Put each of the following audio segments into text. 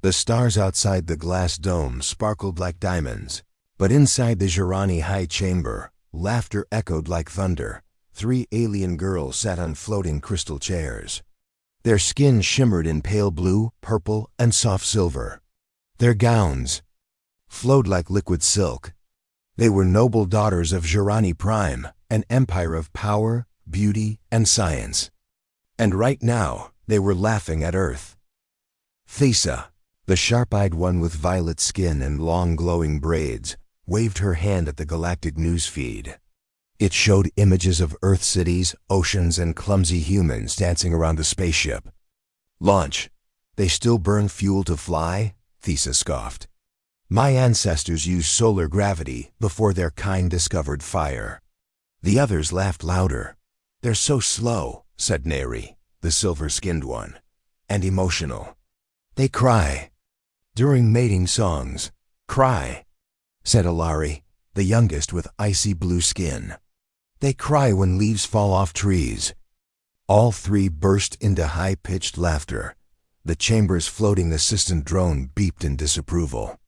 The stars outside the glass dome sparkled like diamonds, but inside the Girani high chamber, laughter echoed like thunder. 3 alien girls sat on floating crystal chairs. Their skin shimmered in pale blue, purple, and soft silver. Their gowns flowed like liquid silk. They were noble daughters of Girani Prime, an empire of power, beauty, and science. And right now, they were laughing at Earth. Thesa, the sharp-eyed one with violet skin and long glowing braids, waved her hand at the galactic news feed. It showed images of Earth cities, oceans, and clumsy humans dancing around the spaceship. Launch. They still burn fuel to fly? Thesa scoffed. My ancestors used solar gravity before their kind discovered fire. The others laughed louder. They're so slow, said Neri, the silver-skinned one, and emotional. They cry. During mating songs. Cry, said Alari, the youngest with icy blue skin. They cry when leaves fall off trees. All 3 burst into high-pitched laughter. The chamber's floating assistant drone beeped in disapproval.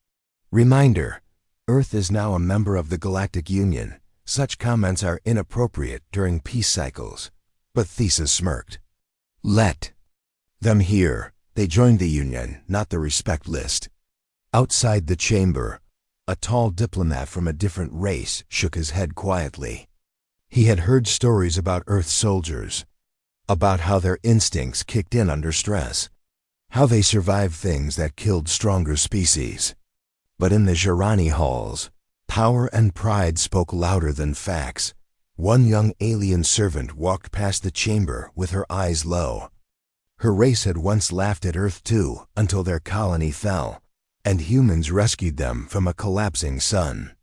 Reminder: Earth is now a member of the Galactic Union. Such comments are inappropriate during peace cycles. But Thesa smirked. Let them hear. They joined the Union, not the respect list. Outside the chamber, a tall diplomat from a different race shook his head quietly. He had heard stories about Earth soldiers, about how their instincts kicked in under stress, how they survived things that killed stronger species. But in the Girani halls, power and pride spoke louder than facts. One young alien servant walked past the chamber with her eyes low. Her race had once laughed at Earth too, until their colony fell, and humans rescued them from a collapsing sun.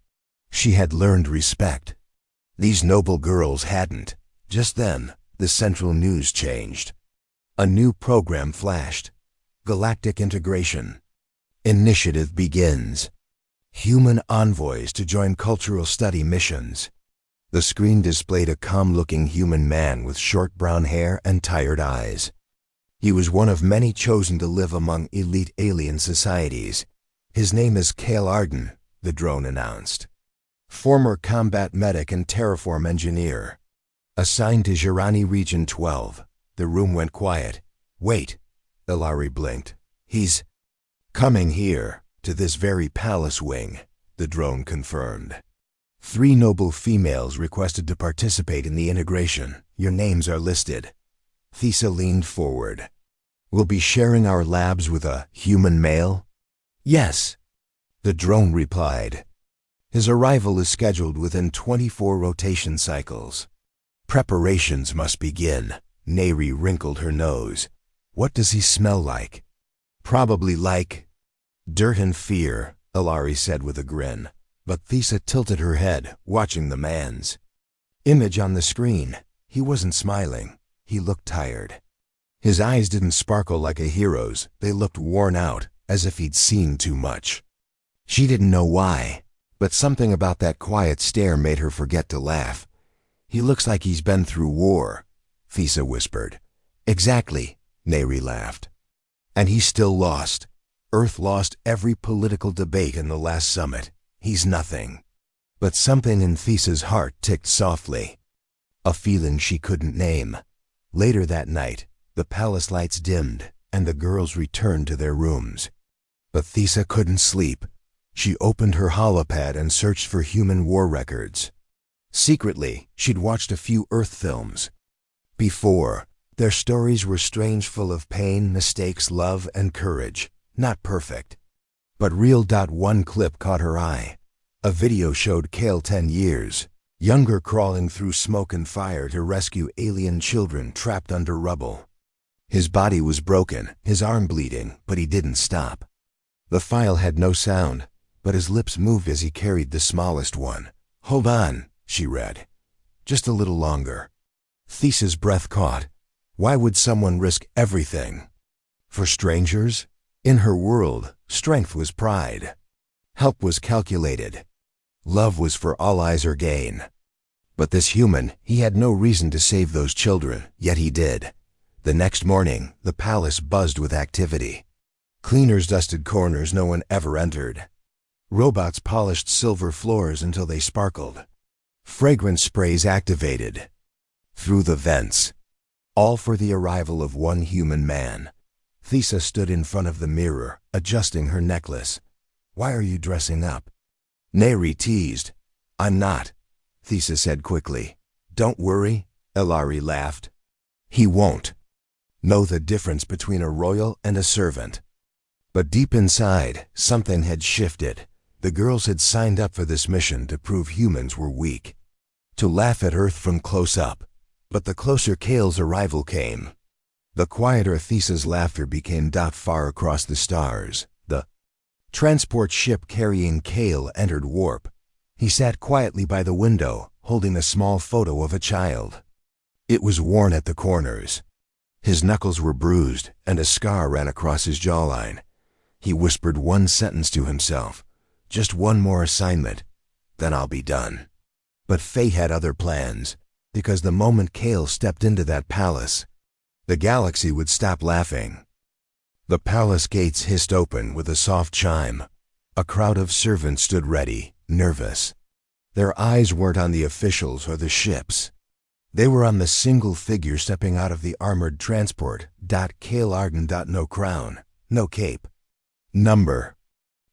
She had learned respect. These noble girls hadn't. Just then, the central news changed. A new program flashed. Galactic Integration. Initiative begins. Human envoys to join cultural study missions. The screen displayed a calm-looking human man with short brown hair and tired eyes. He was one of many chosen to live among elite alien societies. His name is Kale Arden, the drone announced. Former combat medic and terraform engineer. Assigned to Girani Region 12. The room went quiet. Wait, Ilari blinked. He's coming here, to this very palace wing, the drone confirmed. 3 noble females requested to participate in the integration. Your names are listed. Thesa leaned forward. We'll be sharing our labs with a human male? Yes, the drone replied. His arrival is scheduled within 24 rotation cycles. Preparations must begin. Neri wrinkled her nose. What does he smell like? Probably like dirt and fear, Ilari said with a grin. But Thesa tilted her head, watching the man's image on the screen. He wasn't smiling. He looked tired. His eyes didn't sparkle like a hero's. They looked worn out, as if he'd seen too much. She didn't know why, but something about that quiet stare made her forget to laugh. He looks like he's been through war, Thesa whispered. Exactly, Neri laughed. And he's still lost. Earth lost every political debate in the last summit. He's nothing. But something in Thesa's heart ticked softly. A feeling she couldn't name. Later that night, the palace lights dimmed, and the girls returned to their rooms. But Thesa couldn't sleep. She opened her holopad and searched for human war records. Secretly, she'd watched a few Earth films. Before, their stories were strange, full of pain, mistakes, love, and courage. Not perfect. But real. One clip caught her eye. A video showed Kale 10 years, younger, crawling through smoke and fire to rescue alien children trapped under rubble. His body was broken, his arm bleeding, but he didn't stop. The file had no sound, but his lips moved as he carried the smallest one. Hold on, she read. Just a little longer. Thesa's breath caught. Why would someone risk everything? For strangers? In her world, strength was pride. Help was calculated. Love was for all eyes or gain. But this human, he had no reason to save those children, yet he did. The next morning, the palace buzzed with activity. Cleaners dusted corners no one ever entered. Robots polished silver floors until they sparkled. Fragrance sprays activated through the vents, all for the arrival of one human man. Thesa stood in front of the mirror, adjusting her necklace. "Why are you dressing up?" Neri teased. "I'm not," Thesa said quickly. "Don't worry," Elari laughed. "He won't know the difference between a royal and a servant." But deep inside, something had shifted. The girls had signed up for this mission to prove humans were weak, to laugh at Earth from close up. But the closer Kale's arrival came, the quieter Thesa's laughter became. Far across the stars, the transport ship carrying Kale entered warp. He sat quietly by the window, holding a small photo of a child. It was worn at the corners. His knuckles were bruised, and a scar ran across his jawline. He whispered one sentence to himself. "Just one more assignment, then I'll be done." But fate had other plans, because the moment Kale stepped into that palace, the galaxy would stop laughing. The palace gates hissed open with a soft chime. A crowd of servants stood ready, nervous. Their eyes weren't on the officials or the ships. They were on the single figure stepping out of the armored transport. Kale Arden. No crown, no cape, number,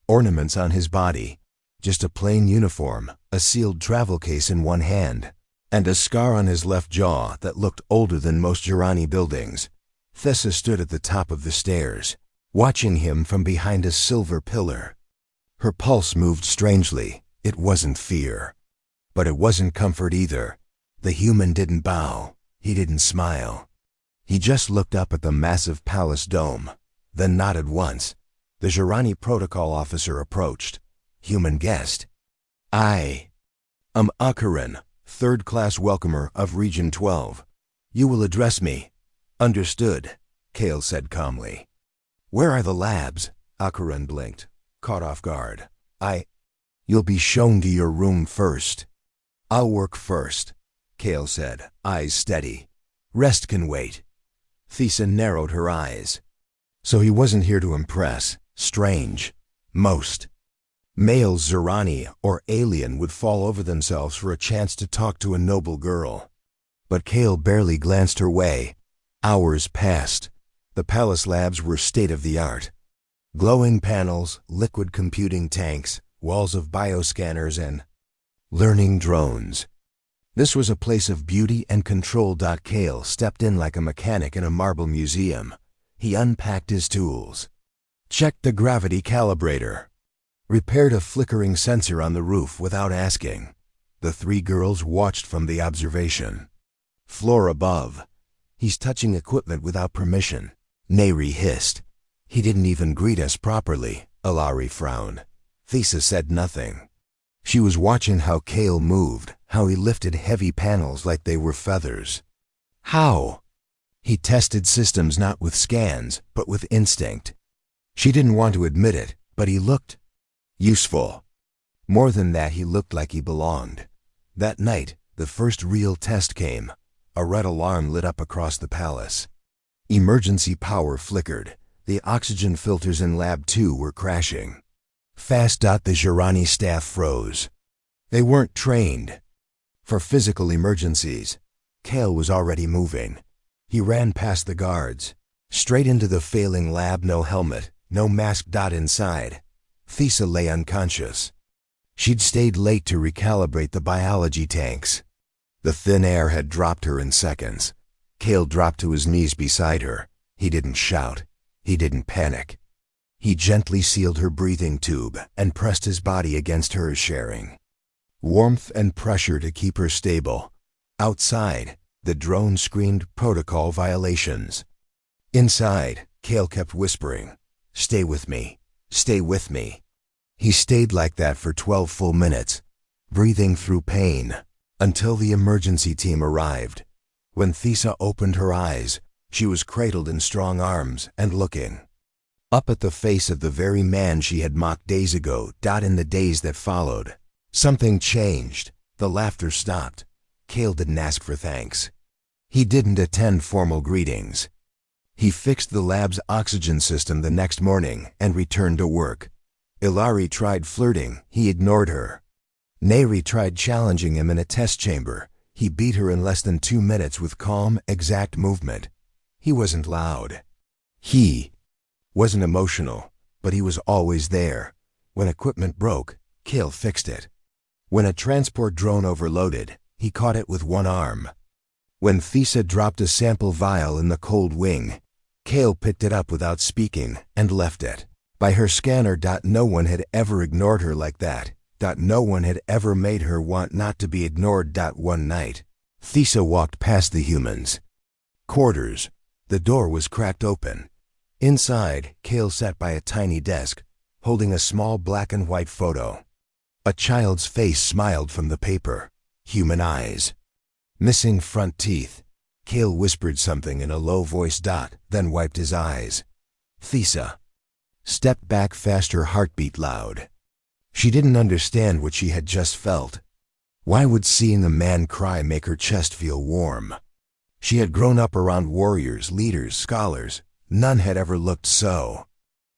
ornaments on his body, just a plain uniform, a sealed travel case in one hand, and a scar on his left jaw that looked older than most Jirani buildings. Thesa stood at the top of the stairs, watching him from behind a silver pillar. Her pulse moved strangely. It wasn't fear, but it wasn't comfort either. The human didn't bow. He didn't smile. He just looked up at the massive palace dome, then nodded once. The Jirani protocol officer approached. Human guest. "I am Akaran, third-class welcomer of Region 12. You will address me." "Understood," Kale said calmly. "Where are the labs?" Akaran blinked, caught off guard. You'll be shown to your room first." "I'll work first," Kale said, eyes steady. "Rest can wait." Thesa narrowed her eyes. So he wasn't here to impress. Strange. Most males Zirani or alien would fall over themselves for a chance to talk to a noble girl. But Kale barely glanced her way. Hours passed. The palace labs were state-of-the-art. Glowing panels, liquid computing tanks, walls of bioscanners, and learning drones. This was a place of beauty and control. Kale stepped in like a mechanic in a marble museum. He unpacked his tools, checked the gravity calibrator, repaired a flickering sensor on the roof without asking. The three girls watched from the observation floor above. "He's touching equipment without permission," Neri hissed. "He didn't even greet us properly," Elari frowned. Thesa said nothing. She was watching how Kale moved, how he lifted heavy panels like they were feathers. How? He tested systems not with scans, but with instinct. She didn't want to admit it, but he looked useful. More than that, he looked like he belonged. That night, the first real test came. A red alarm lit up across the palace. Emergency power flickered. The oxygen filters in Lab 2 were crashing. Fast. The Jirani staff froze. They weren't trained for physical emergencies. Kale was already moving. He ran past the guards, straight into the failing lab. No helmet, no mask. Inside, Thesa lay unconscious. She'd stayed late to recalibrate the biology tanks. The thin air had dropped her in seconds. Kale dropped to his knees beside her. He didn't shout. He didn't panic. He gently sealed her breathing tube and pressed his body against hers, sharing warmth and pressure to keep her stable. Outside, the drone screamed protocol violations. Inside, Kale kept whispering, "Stay with me. Stay with me." He stayed like that for 12 full minutes, breathing through pain, until the emergency team arrived. When Thesa opened her eyes, she was cradled in strong arms and looking up at the face of the very man she had mocked days ago. In the days that followed, something changed. The laughter stopped. Kale didn't ask for thanks. He didn't attend formal greetings. He fixed the lab's oxygen system the next morning and returned to work. Ilari tried flirting, he ignored her. Neri tried challenging him in a test chamber. He beat her in less than 2 minutes with calm, exact movement. He wasn't loud. He wasn't emotional, but he was always there. When equipment broke, Kale fixed it. When a transport drone overloaded, he caught it with one arm. When Thesa dropped a sample vial in the cold wing, Kale picked it up without speaking and left it. By her scanner. No one had ever ignored her like that. No one had ever made her want not to be ignored. One night, Thesa walked past the humans' quarters. The door was cracked open. Inside, Kale sat by a tiny desk, holding a small black and white photo. A child's face smiled from the paper. Human eyes. Missing front teeth. Kale whispered something in a low voice. Then wiped his eyes. Thesa stepped back fast, her heartbeat loud. She didn't understand what she had just felt. Why would seeing a man cry make her chest feel warm? She had grown up around warriors, leaders, scholars. None had ever looked so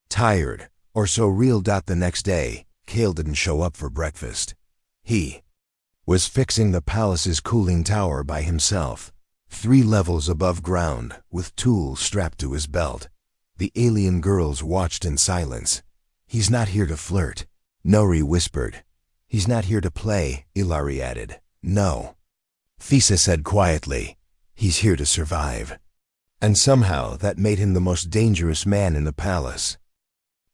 tired or so real. The next day, Kale didn't show up for breakfast. He was fixing the palace's cooling tower by himself, 3 levels above ground, with tools strapped to his belt. The alien girls watched in silence. He's not here to flirt, Nori whispered. He's not here to play, Ilari added. No. Thesa said quietly. He's here to survive. And somehow that made him the most dangerous man in the palace.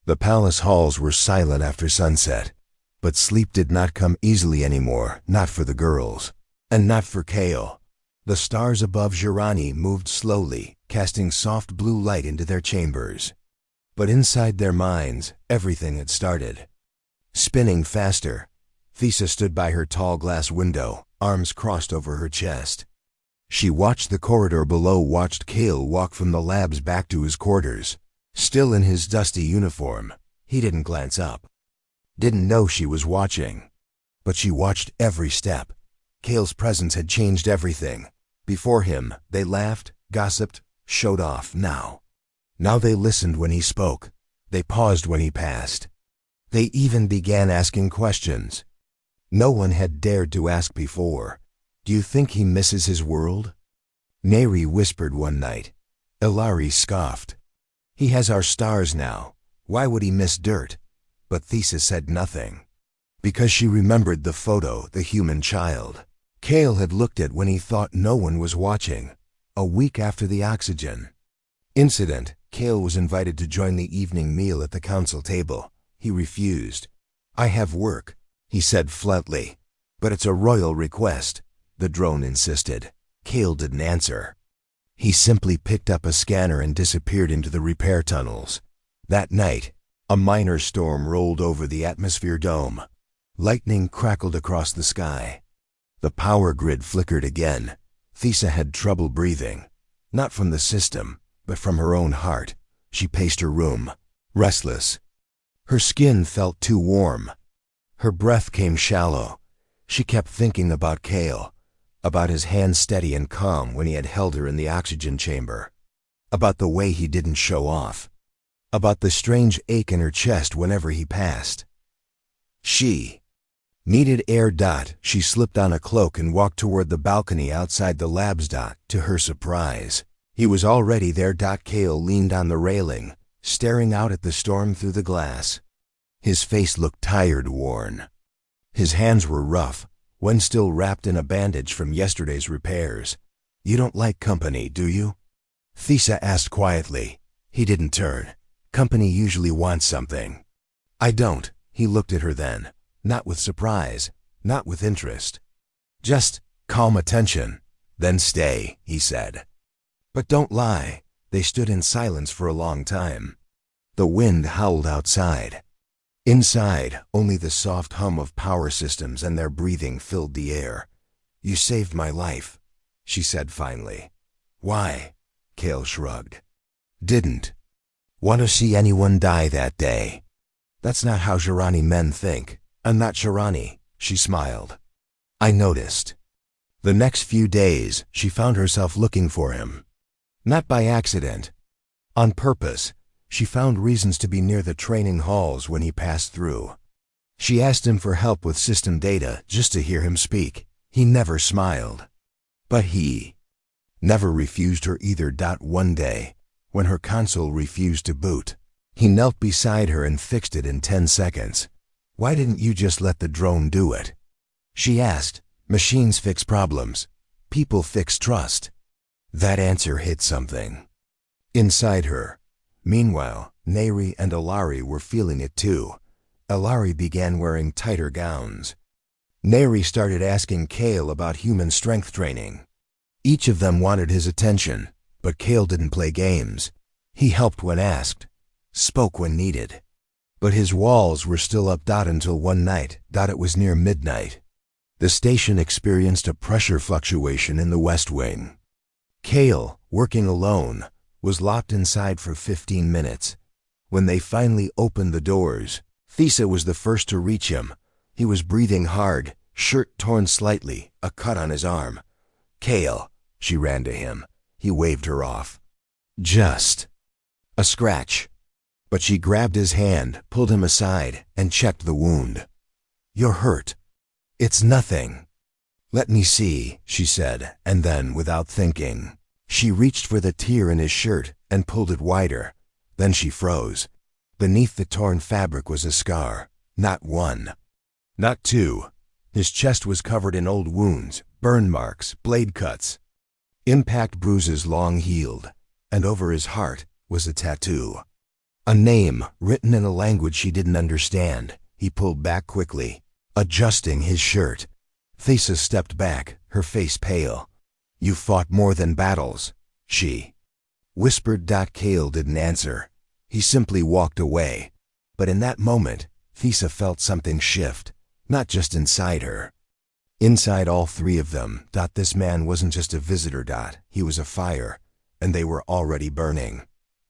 The palace halls were silent after sunset, but sleep did not come easily anymore, not for the girls, and not for Kale. The stars above Jirani moved slowly, casting soft blue light into their chambers. But inside their minds, everything had started spinning faster. Thesa stood by her tall glass window, arms crossed over her chest. She watched the corridor below, watched Kale walk from the labs back to his quarters. Still in his dusty uniform, he didn't glance up. Didn't know she was watching. But she watched every step. Kale's presence had changed everything. Before him, they laughed, gossiped, showed off. Now they listened when he spoke. They paused when he passed. They even began asking questions no one had dared to ask before. Do you think he misses his world? Neri whispered one night. Ilari scoffed. He has our stars now. Why would he miss dirt? But Thesa said nothing. Because she remembered the photo, the human child Kale had looked at when he thought no one was watching. A week after the oxygen incident, Kale was invited to join the evening meal at the council table. He refused. I have work, he said flatly. But it's a royal request, the drone insisted. Kale didn't answer. He simply picked up a scanner and disappeared into the repair tunnels. That night, a minor storm rolled over the atmosphere dome. Lightning crackled across the sky. The power grid flickered again. Thesa had trouble breathing. Not from the system, but from her own heart. She paced her room, restless. Her skin felt too warm. Her breath came shallow. She kept thinking about Kale, about his hands steady and calm when he had held her in the oxygen chamber, about the way he didn't show off, about the strange ache in her chest whenever he passed. She needed air. She slipped on a cloak and walked toward the balcony outside the labs. To her surprise, he was already there. Kale leaned on the railing, staring out at the storm through the glass. His face looked tired, worn. His hands were rough, one still wrapped in a bandage from yesterday's repairs. You don't like company, do you? Thesa asked quietly. He didn't turn. Company usually wants something. I don't. He looked at her then. Not with surprise, not with interest. Just calm attention. Then stay, he said. But don't lie. They stood in silence for a long time. The wind howled outside. Inside, only the soft hum of power systems and their breathing filled the air. You saved my life, she said finally. Why? Kale shrugged. Didn't want to see anyone die that day. That's not how Jirani men think. I'm not Jirani, she smiled. I noticed. The next few days, she found herself looking for him. Not by accident. On purpose, she found reasons to be near the training halls when he passed through. She asked him for help with system data just to hear him speak. He never smiled. But he never refused her either. One day, when her console refused to boot, he knelt beside her and fixed it in 10 seconds. "Why didn't you just let the drone do it?" she asked. "Machines fix problems. People fix trust." That answer hit something inside her. Meanwhile, Neri and Ilari were feeling it too. Ilari began wearing tighter gowns. Neri started asking Kale about human strength training. Each of them wanted his attention, but Kale didn't play games. He helped when asked, spoke when needed. But his walls were still up. Until one night. It was near midnight. The station experienced a pressure fluctuation in the West Wing. Kale, working alone, was locked inside for 15 minutes. When they finally opened the doors, Thesa was the first to reach him. He was breathing hard, shirt torn slightly, a cut on his arm. "Kale," she ran to him. He waved her off. "Just a scratch." But she grabbed his hand, pulled him aside, and checked the wound. "You're hurt." "It's nothing." "Let me see," she said, and then, without thinking, she reached for the tear in his shirt and pulled it wider. Then she froze. Beneath the torn fabric was a scar. Not one. Not two. His chest was covered in old wounds, burn marks, blade cuts. Impact bruises long healed. And over his heart was a tattoo. A name written in a language she didn't understand. He pulled back quickly, adjusting his shirt. Thesa stepped back, her face pale. "You fought more than battles," she whispered. Kale didn't answer. He simply walked away. But in that moment, Thesa felt something shift, not just inside her. Inside all three of them. This man wasn't just a visitor. He was a fire, and they were already burning.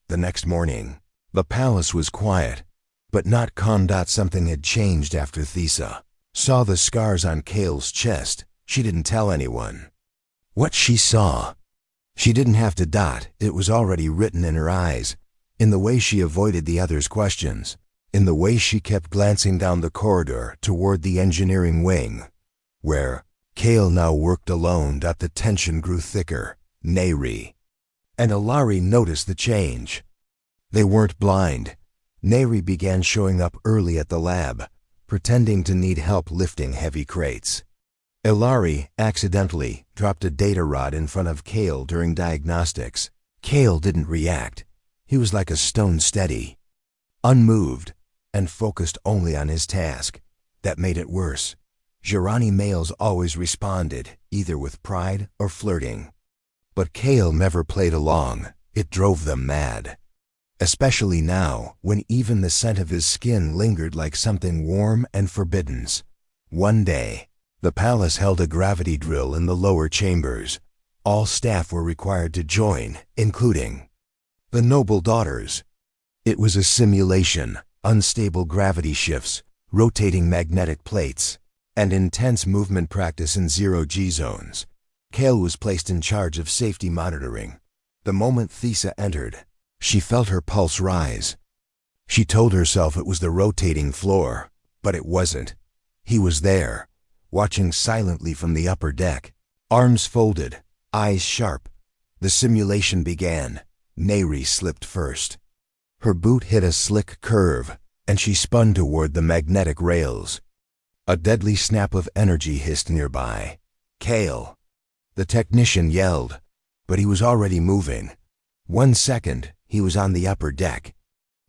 The next morning, the palace was quiet, but not calm. Something had changed after Thesa saw the scars on Kale's chest. She didn't tell anyone what she saw. She didn't have to. It was already written in her eyes, in the way she avoided the others' questions, in the way she kept glancing down the corridor toward the engineering wing, where Kale now worked alone. The tension grew thicker. Neri and Ilari noticed the change. They weren't blind. Neri began showing up early at the lab, pretending to need help lifting heavy crates. Ilari accidentally dropped a data rod in front of Kale during diagnostics. Kale didn't react. He was like a stone steady, unmoved, and focused only on his task. That made it worse. Jirani males always responded, either with pride or flirting. But Kale never played along. It drove them mad. Especially now, when even the scent of his skin lingered like something warm and forbidden. One day, the palace held a gravity drill in the lower chambers. All staff were required to join, including the noble daughters. It was a simulation, unstable gravity shifts, rotating magnetic plates, and intense movement practice in zero-G zones. Kale was placed in charge of safety monitoring. The moment Thesa entered, she felt her pulse rise. She told herself it was the rotating floor, but it wasn't. He was there, watching silently from the upper deck, arms folded, eyes sharp. The simulation began. Neri slipped first. Her boot hit a slick curve, and she spun toward the magnetic rails. A deadly snap of energy hissed nearby. "Kale!" The technician yelled, but he was already moving. 1 second, he was on the upper deck.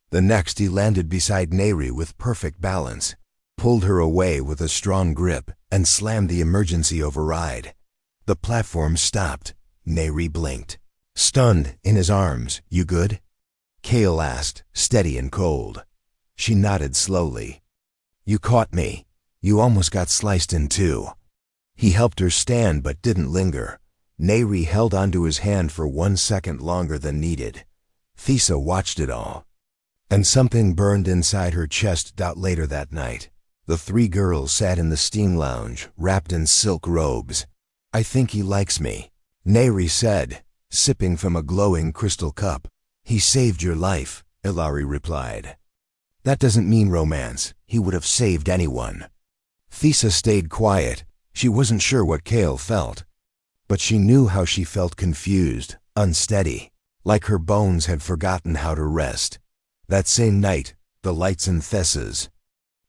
The next, he landed beside Neri with perfect balance, pulled her away with a strong grip, and slammed the emergency override. The platform stopped. Neri blinked. Stunned, in his arms. "You good?" Kale asked, steady and cold. She nodded slowly. "You caught me. You almost got sliced in two." He helped her stand but didn't linger. Neri held onto his hand for 1 second longer than needed. Thesa watched it all. And something burned inside her chest. Later that night, the three girls sat in the steam lounge, wrapped in silk robes. "I think he likes me," Neri said, sipping from a glowing crystal cup. He saved your life, Ilari replied. That doesn't mean romance. He would have saved anyone. Thisa stayed quiet. She wasn't sure what Kale felt. But she knew how she felt, confused, unsteady, like her bones had forgotten how to rest. That same night, the lights in Thessa's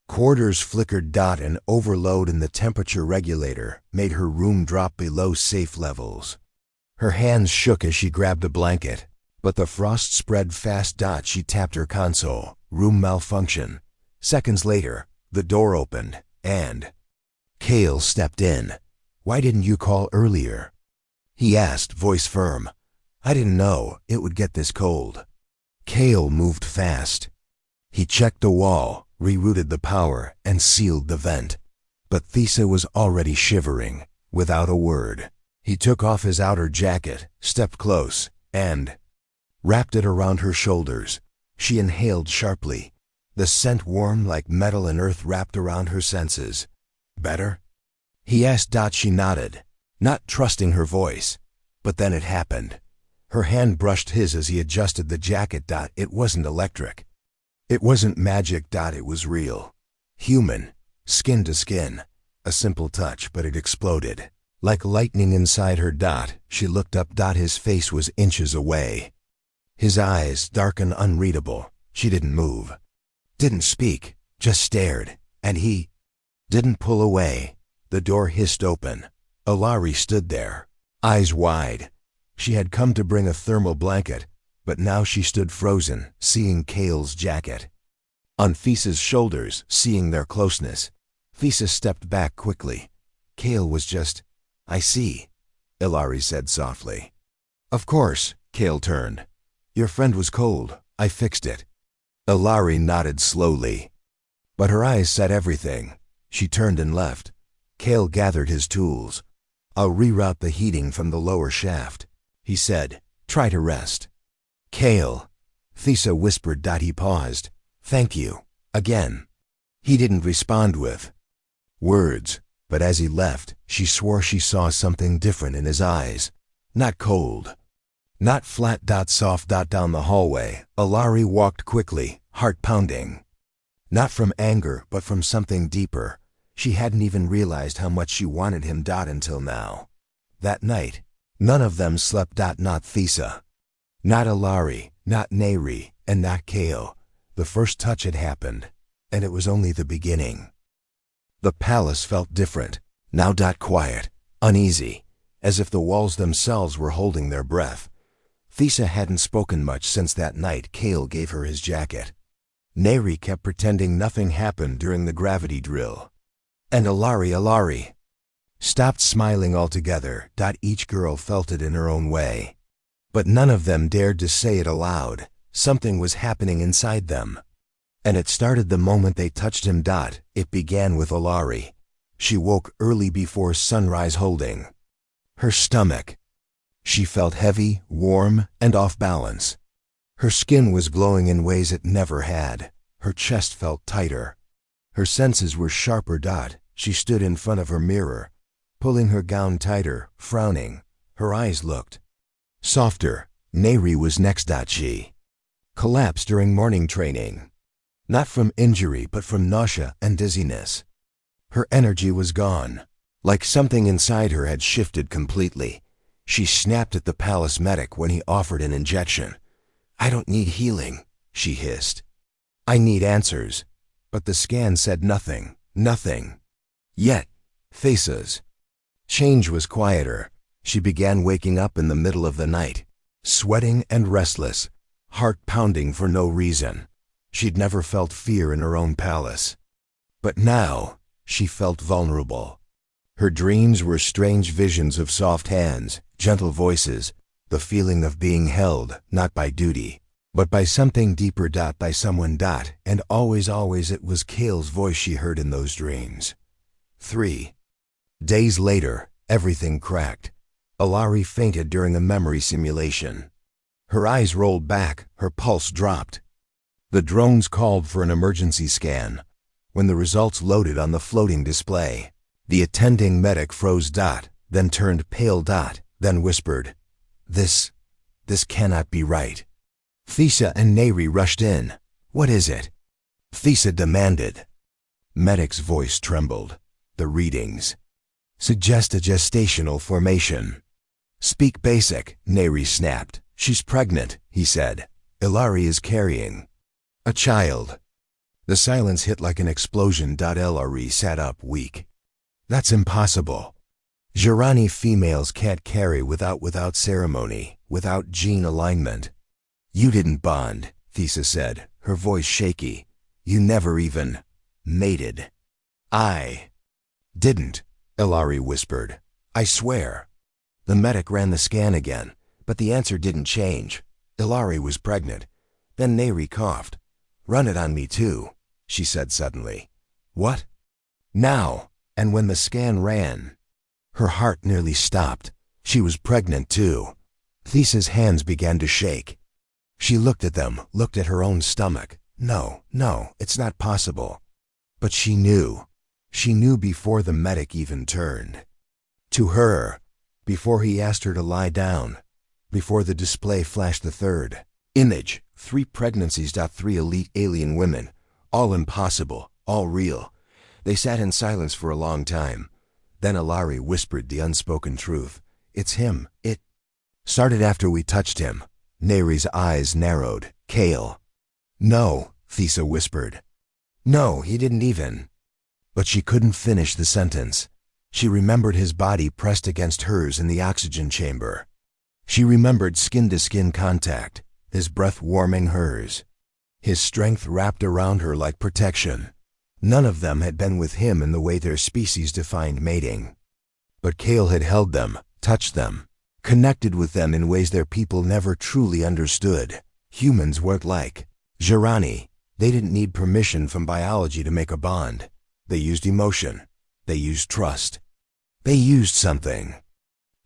quarters flickered. An overload in the temperature regulator made her room drop below safe levels. Her hands shook as she grabbed a blanket, but the frost spread fast. She tapped her console. Room malfunction. Seconds later, the door opened, and Kale stepped in. Why didn't you call earlier? He asked, voice firm. I didn't know it would get this cold. Kale moved fast. He checked the wall, rerouted the power, and sealed the vent. But Thisa was already shivering. Without a word, he took off his outer jacket, stepped close, and wrapped it around her shoulders. She inhaled sharply. The scent warm like metal and earth wrapped around her senses. Better? He asked. She nodded, not trusting her voice. But then it happened. Her hand brushed his as he adjusted the jacket. It wasn't electric. It wasn't magic. It was real. Human. Skin to skin. A simple touch, but it exploded. Like lightning inside her. She looked up. His face was inches away. His eyes, dark and unreadable. She didn't move. Didn't speak. Just stared. And he didn't pull away. The door hissed open. Ilari stood there, eyes wide. She had come to bring a thermal blanket, but now she stood frozen, seeing Kale's jacket. On Thisa's shoulders, seeing their closeness. Thisa stepped back quickly. Kale was just, I see, Ilari said softly. Of course, Kale turned. Your friend was cold. I fixed it. Ilari nodded slowly. But her eyes said everything. She turned and left. Kale gathered his tools. I'll reroute the heating from the lower shaft, he said. Try to rest. Kale, Thisa whispered. He paused. Thank you. Again. He didn't respond with words, but as he left, she swore she saw something different in his eyes. Not cold. Not flat. Soft. Down the hallway, Ilari walked quickly, heart pounding. Not from anger, but from something deeper. She hadn't even realized how much she wanted him. Until now. That night, none of them slept. Not Thisa. Not Ilari, not Neri, and not Kale. The first touch had happened, and it was only the beginning. The palace felt different. Now. Quiet, uneasy, as if the walls themselves were holding their breath. Thisa hadn't spoken much since that night Kale gave her his jacket. Neri kept pretending nothing happened during the gravity drill. And Ilari stopped smiling altogether. Each girl felt it in her own way. But none of them dared to say it aloud. Something was happening inside them. And it started the moment they touched him. It began with Ilari. She woke early before sunrise holding her stomach. She felt heavy, warm, and off balance. Her skin was glowing in ways it never had. Her chest felt tighter. Her senses were sharper. She stood in front of her mirror, pulling her gown tighter, frowning. Her eyes looked softer. Neri was next. She collapsed during morning training. Not from injury, but from nausea and dizziness. Her energy was gone, like something inside her had shifted completely. She snapped at the palace medic when he offered an injection. I don't need healing, she hissed. I need answers. But the scan said nothing, nothing. Yet, Thisa's change was quieter. She began waking up in the middle of the night, sweating and restless, heart pounding for no reason. She'd never felt fear in her own palace. But now, she felt vulnerable. Her dreams were strange visions of soft hands, gentle voices, the feeling of being held, not by duty, but by something deeper. By someone. And always it was Kale's voice she heard in those dreams. 3 days later, everything cracked. Ilari fainted during a memory simulation. Her eyes rolled back, her pulse dropped. The drones called for an emergency scan. When the results loaded on the floating display, the attending medic froze. Then turned pale. Then whispered, This cannot be right. Thesa and Neri rushed in. "What is it?" Thesa demanded. Medic's voice trembled. "The readings suggest a gestational formation." "Speak basic," Neri snapped. "She's pregnant," he said. "Ilari is carrying a child." The silence hit like an explosion. Ilari sat up, weak. "That's impossible. Jirani females can't carry without ceremony, without gene alignment." "You didn't bond," Thesa said, her voice shaky. "You never even mated." "I didn't," Ilari whispered. "I swear." The medic ran the scan again, but the answer didn't change. Ilari was pregnant. Then Neri coughed. "Run it on me too," she said suddenly. "What?" "Now." And when the scan ran, her heart nearly stopped. She was pregnant too. Thesa's hands began to shake. She looked at them, looked at her own stomach. No, it's not possible. But she knew. She knew before the medic even turned to her, before he asked her to lie down, before the display flashed the third image. 3 pregnancies. 3 elite alien women. All impossible, all real. They sat in silence for a long time. Then Ilari whispered the unspoken truth. "It's him. It started after we touched him." Neri's eyes narrowed. "Kale." "No," Thesa whispered. "No, he didn't even." But she couldn't finish the sentence. She remembered his body pressed against hers in the oxygen chamber. She remembered skin-to-skin contact, his breath warming hers, his strength wrapped around her like protection. None of them had been with him in the way their species defined mating. But Kale had held them, touched them, connected with them in ways their people never truly understood. Humans weren't like Jirani. They didn't need permission from biology to make a bond. They used emotion. They used trust. They used something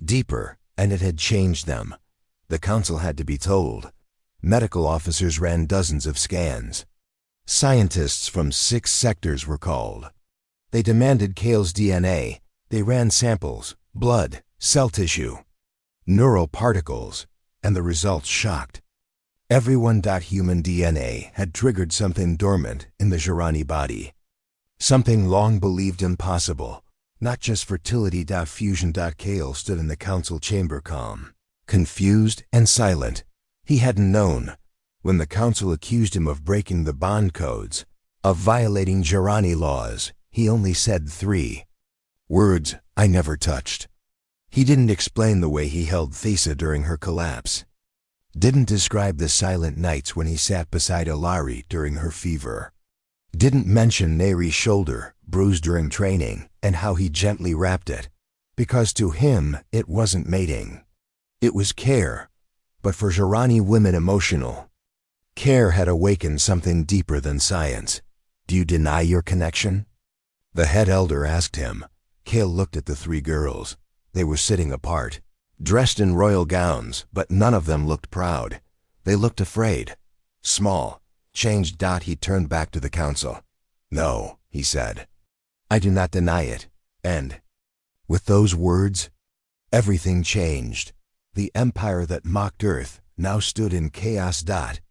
deeper, and it had changed them. The council had to be told. Medical officers ran dozens of scans. Scientists from 6 sectors were called. They demanded Kale's DNA. They ran samples, blood, cell tissue, neural particles, and the results shocked. Everyone. Human DNA had triggered something dormant in the Jirani body. Something long believed impossible. Not just fertility. Fusion. Kale stood in the council chamber calm, confused and silent. He hadn't known. When the council accused him of breaking the bond codes, of violating Jirani laws, he only said 3 words: "I never touched." He didn't explain the way he held Thesa during her collapse. Didn't describe the silent nights when he sat beside Ilari during her fever. Didn't mention Neri's shoulder, bruised during training, and how he gently wrapped it. Because to him, it wasn't mating. It was care. But for Jirani women, emotional care had awakened something deeper than science. "Do you deny your connection?" The head elder asked him. Kale looked at the 3 girls. They were sitting apart, dressed in royal gowns, but none of them looked proud. They looked afraid, small, changed. He turned back to the council. "No," he said. "I do not deny it." And with those words, everything changed. The empire that mocked Earth now stood in chaos.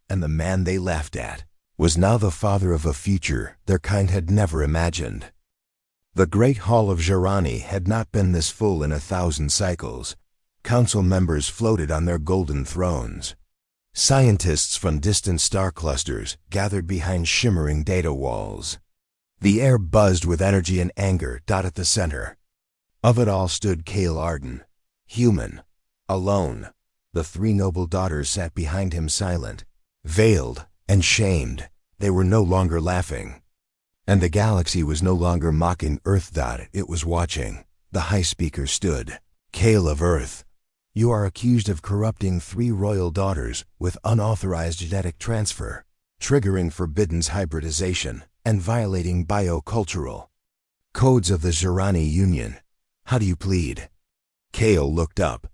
And the man they laughed at was now the father of a future their kind had never imagined. The Great Hall of Jirani had not been this full in 1,000 cycles. Council members floated on their golden thrones. Scientists from distant star clusters gathered behind shimmering data walls. The air buzzed with energy and anger. At the center of it all stood Kale Arden, human, alone. The 3 noble daughters sat behind him, silent, veiled, and shamed. They were no longer laughing. And the galaxy was no longer mocking Earth. It was watching. The High Speaker stood. "Kale of Earth, you are accused of corrupting 3 royal daughters with unauthorized genetic transfer, triggering forbidden hybridization, and violating biocultural codes of the Jirani Union. How do you plead?" Kale looked up.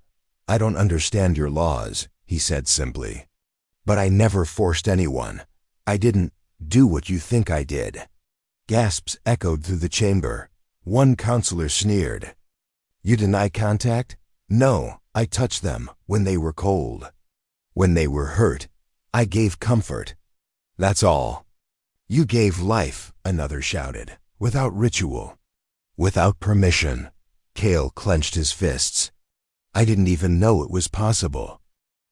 "I don't understand your laws," he said simply. "But I never forced anyone. I didn't do what you think I did." Gasps echoed through the chamber. One counselor sneered. "You deny contact?" "No, I touched them when they were cold, when they were hurt, I gave comfort. That's all. You gave life, another shouted, without ritual, without permission. Cale clenched his fists. I didn't even know it was possible.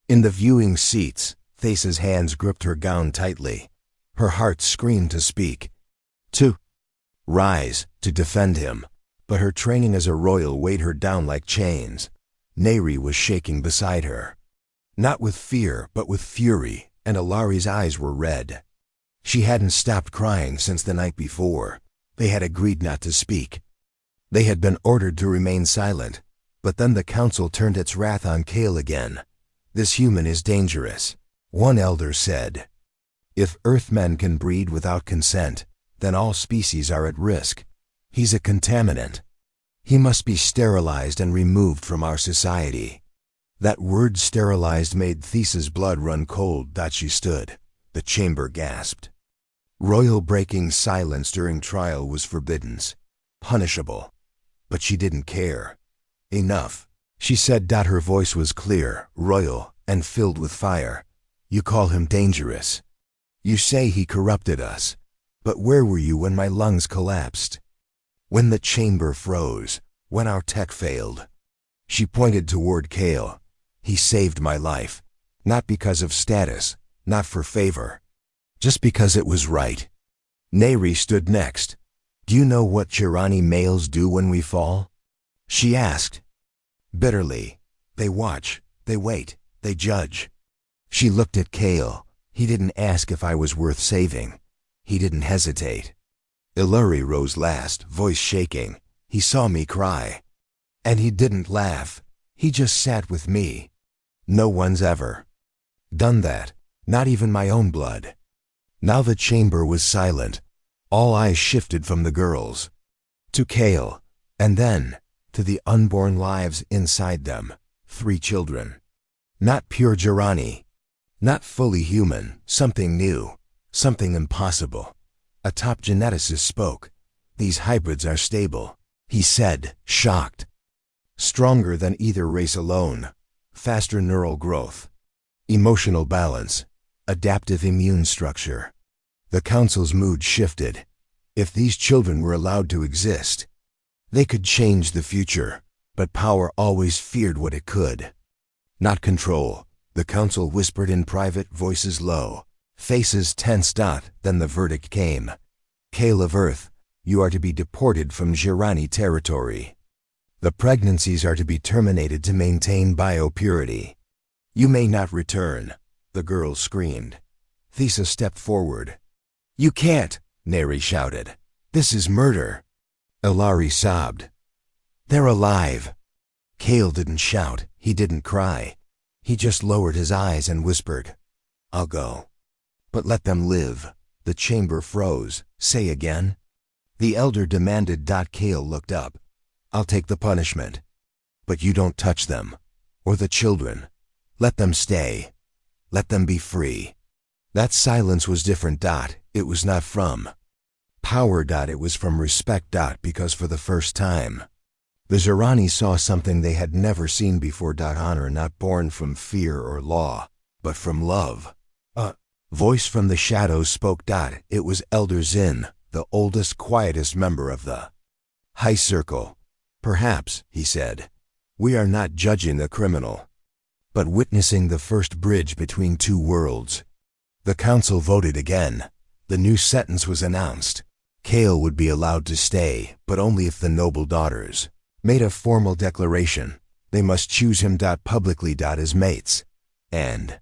In the viewing seats, Thesa's hands gripped her gown tightly. Her heart screamed to speak, to rise, to defend him. But her training as a royal weighed her down like chains. Neri was shaking beside her. Not with fear, but with fury, and Alari's eyes were red. She hadn't stopped crying since the night before. They had agreed not to speak. They had been ordered to remain silent, but then the council turned its wrath on Cale again. This human is dangerous, one elder said. If Earthmen can breed without consent, then all species are at risk. He's a contaminant. He must be sterilized and removed from our society. That word sterilized made Thesa's blood run cold. She stood. The chamber gasped. Royal breaking silence during trial was forbidden, punishable. But she didn't care. Enough, she said. Her voice was clear, royal, and filled with fire. You call him dangerous. You say he corrupted us. But where were you when my lungs collapsed? When the chamber froze? When our tech failed? She pointed toward Cale. He saved my life. Not because of status, not for favor. Just because it was right. Neri stood next. Do you know what Jirani males do when we fall? She asked. Bitterly. They watch, they wait, they judge. She looked at Cale. He didn't ask if I was worth saving. He didn't hesitate. Iluri rose last, voice shaking. He saw me cry. And he didn't laugh. He just sat with me. No one's ever done that, not even my own blood. Now the chamber was silent. All eyes shifted from the girls to Cale, and then to the unborn lives inside them. 3 children. Not pure Jirani. Not fully human. Something new. Something impossible. A top geneticist spoke. These hybrids are stable, he said, shocked. Stronger than either race alone. Faster neural growth. Emotional balance. Adaptive immune structure. The council's mood shifted. If these children were allowed to exist, they could change the future, but power always feared what it could. Not control, the council whispered in private, voices low. Faces tensed. Then the verdict came. Cale of Earth, you are to be deported from Jirani territory. The pregnancies are to be terminated to maintain biopurity. You may not return, the girl screamed. Thesa stepped forward. You can't, Neri shouted. This is murder. Ilari sobbed. They're alive. Cale didn't shout, he didn't cry. He just lowered his eyes and whispered, I'll go. But let them live. The chamber froze. Say again. The elder demanded. Cale looked up. I'll take the punishment. But you don't touch them. Or the children. Let them stay. Let them be free. That silence was different. It was not from power. It was from respect. Because for the first time, the Jirani saw something they had never seen before. Honor not born from fear or law, but from love. A voice from the shadows spoke. It was Elder Zin, the oldest, quietest member of the High Circle. Perhaps, he said, we are not judging the criminal, but witnessing the first bridge between 2 worlds. The council voted again. The new sentence was announced. Cale would be allowed to stay, but only if the noble daughters made a formal declaration. They must choose him publicly as mates, and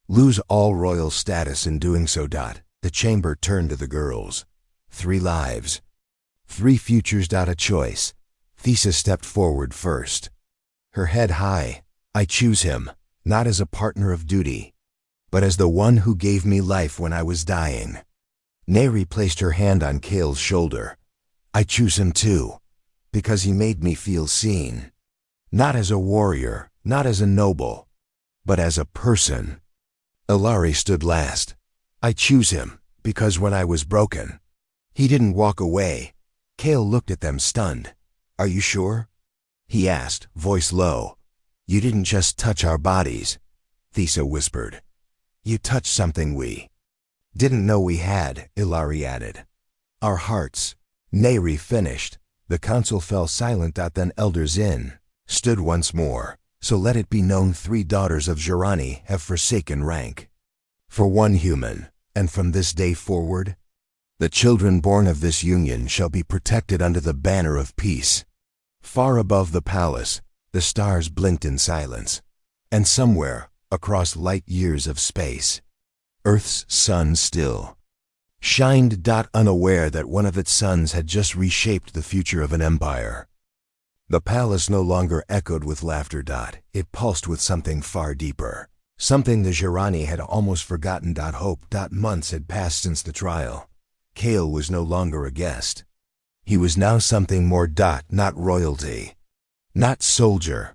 lose all royal status in doing so. The chamber turned to the girls. 3 lives. 3 futures. A choice. Thesa stepped forward first. Her head high. I choose him, not as a partner of duty, but as the one who gave me life when I was dying. Neri placed her hand on Cale's shoulder. I choose him too, because he made me feel seen. Not as a warrior, not as a noble, but as a person. Ilari stood last. I choose him, because when I was broken, he didn't walk away. Cale looked at them stunned. Are you sure? He asked, voice low. You didn't just touch our bodies, Thesa whispered. You touched something we didn't know we had, Ilari added. Our hearts. Neri finished. The council fell silent. Then elders in stood once more. So let it be known 3 daughters of Jirani have forsaken rank for one human, and from this day forward, the children born of this union shall be protected under the banner of peace. Far above the palace, the stars blinked in silence, and somewhere, across light years of space, Earth's sun still shined. Unaware that one of its suns had just reshaped the future of an empire. The palace no longer echoed with laughter. It pulsed with something far deeper, something the Jirani had almost forgotten. Hope. Months had passed since the trial. Kale was no longer a guest. He was now something more. Not royalty, not soldier,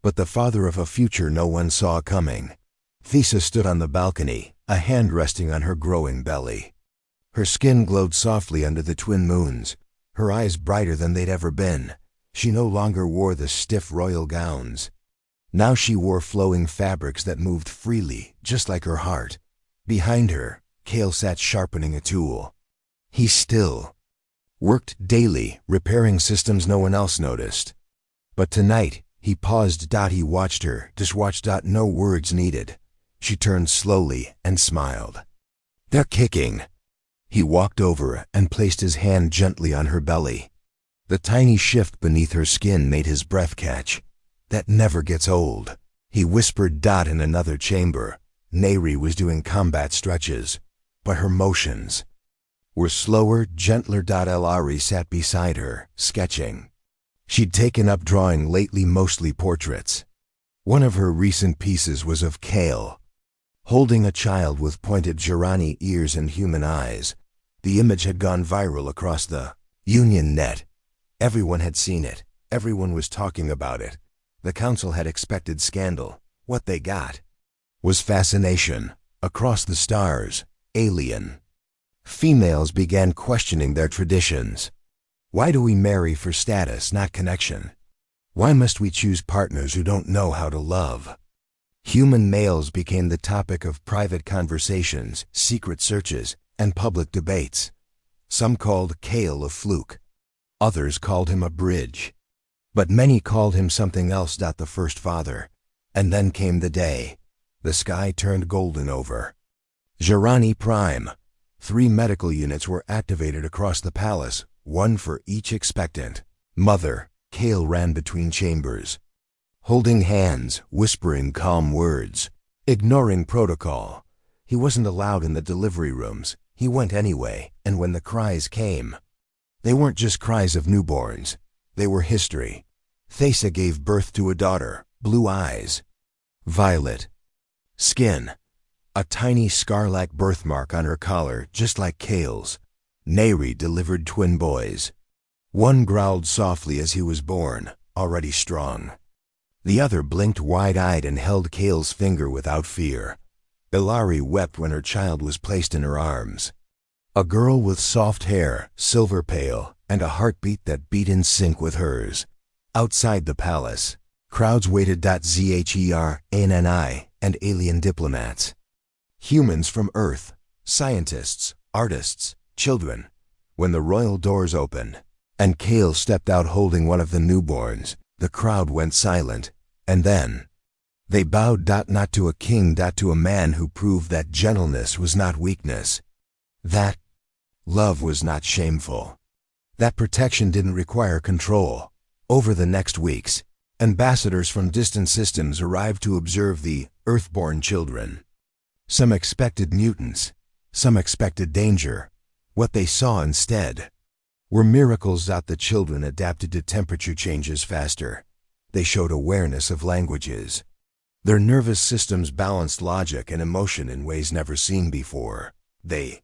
but the father of a future no one saw coming. Thesa stood on the balcony, a hand resting on her growing belly. Her skin glowed softly under the twin moons, her eyes brighter than they'd ever been. She no longer wore the stiff royal gowns. Now she wore flowing fabrics that moved freely, just like her heart. Behind her, Kale sat sharpening a tool. He still worked daily, repairing systems no one else noticed. But tonight, he paused. He watched her, just watched. No words needed. She turned slowly and smiled. They're kicking. He walked over and placed his hand gently on her belly. The tiny shift beneath her skin made his breath catch. That never gets old. He whispered. In another chamber, Neri was doing combat stretches, but her motions were slower, gentler. Elari sat beside her, sketching. She'd taken up drawing lately, mostly portraits. One of her recent pieces was of Kale, holding a child with pointed Jirani ears and human eyes. The image had gone viral across the Union net. Everyone had seen it. Everyone was talking about it. The council had expected scandal. What they got was fascination. Across the stars, alien females began questioning their traditions. Why do we marry for status, not connection? Why must we choose partners who don't know how to love? Human males became the topic of private conversations, secret searches, and public debates. Some called Kale a fluke. Others called him a bridge. But many called him something else. The first father. And then came the day. The sky turned golden over Jirani Prime. 3 medical units were activated across the palace, one for each expectant mother. Kale ran between chambers, holding hands, whispering calm words, ignoring protocol. He wasn't allowed in the delivery rooms. He went anyway, and when the cries came, they weren't just cries of newborns. They were history. Thesa gave birth to a daughter, blue eyes, violet skin, a tiny scar-like birthmark on her collar, just like Kale's. Neri delivered twin boys. One growled softly as he was born, already strong. The other blinked wide-eyed and held Kale's finger without fear. Ilari wept when her child was placed in her arms. A girl with soft hair, silver pale, and a heartbeat that beat in sync with hers. Outside the palace, crowds waited. ZHERANI and alien diplomats. Humans from Earth, scientists, artists, children. When the royal doors opened, and Kale stepped out holding one of the newborns, the crowd went silent, and then they bowed. Not to a king, to a man who proved that gentleness was not weakness. That love was not shameful. That protection didn't require control. Over the next weeks, ambassadors from distant systems arrived to observe the Earthborn children. Some expected mutants, some expected danger. What they saw instead were miracles. The children adapted to temperature changes faster. They showed awareness of languages. Their nervous systems balanced logic and emotion in ways never seen before. They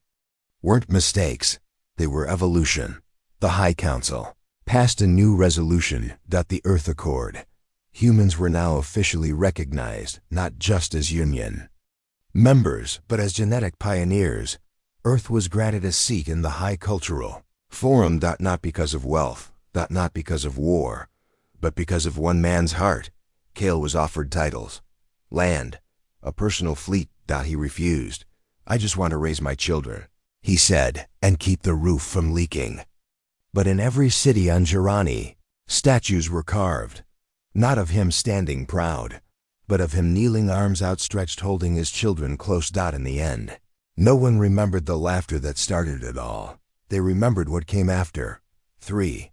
weren't mistakes. They were evolution. The High Council passed a new resolution. The Earth Accord. Humans were now officially recognized, not just as union members, but as genetic pioneers. Earth was granted a seat in the High Cultural Forum. Not because of wealth, not because of war, but because of one man's heart. Kale was offered titles, land, a personal fleet. He refused. I just want to raise my children, he said, and keep the roof from leaking. But in every city on Girani, statues were carved, not of him standing proud, but of him kneeling, arms outstretched, holding his children close. In the end, no one remembered the laughter that started it all. They remembered what came after. 3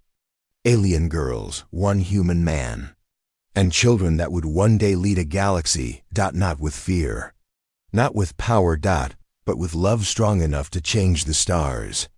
alien girls, 1 human man, and children that would one day lead a galaxy. Not with fear, not with power. But with love strong enough to change the stars.